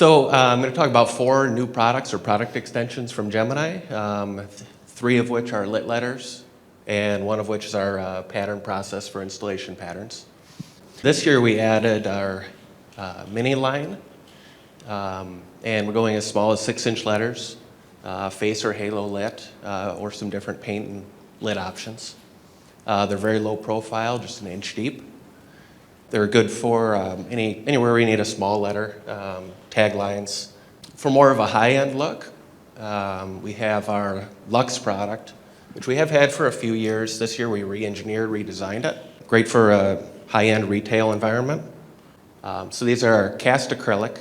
I'm going to talk about 4 new products or product extensions from Gemini, 3 of which are lit letters, and 1 of which is our pattern process for installation patterns. This year we added our mini line, and we're going as small as 6-inch letters, face or halo lit, or some different paint and lit options. They're very low profile, just an inch deep. They're good for anywhere we need a small letter, taglines. For more of a high-end look, we have our Luxe product, which we have had for a few years. This year we re-engineered, redesigned it. Great for a high-end retail environment. So these are cast acrylic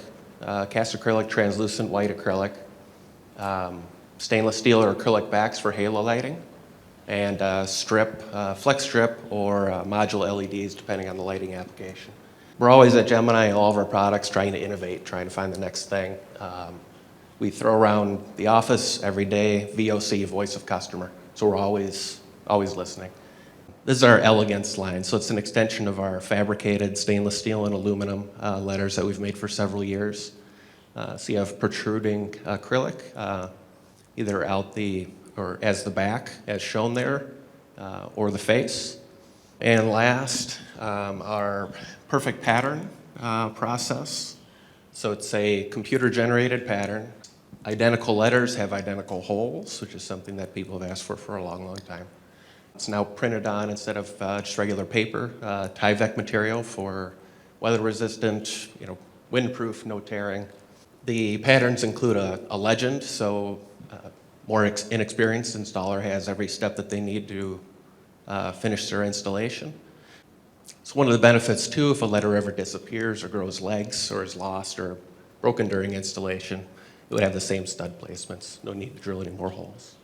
translucent white acrylic, stainless steel or acrylic backs for halo lighting, and flex strip or module LEDs depending on the lighting application. We're always at Gemini, all of our products, trying to innovate, trying to find the next thing. We throw around the office every day, VOC, voice of customer, so we're always listening. This is our Elegance line, so it's an extension of our fabricated stainless steel and aluminum letters that we've made for several years. So you have protruding acrylic, either or as the back, as shown there, or the face. And last, our perfect pattern process. So it's a computer-generated pattern. Identical letters have identical holes, which is something that people have asked for a long, long time. It's now printed on, instead of just regular paper, Tyvek material for weather-resistant, windproof, no tearing. The patterns include a legend, so more inexperienced installer has every step that they need to finish their installation. So one of the benefits too, if a letter ever disappears or grows legs or is lost or broken during installation, it would have the same stud placements. No need to drill any more holes.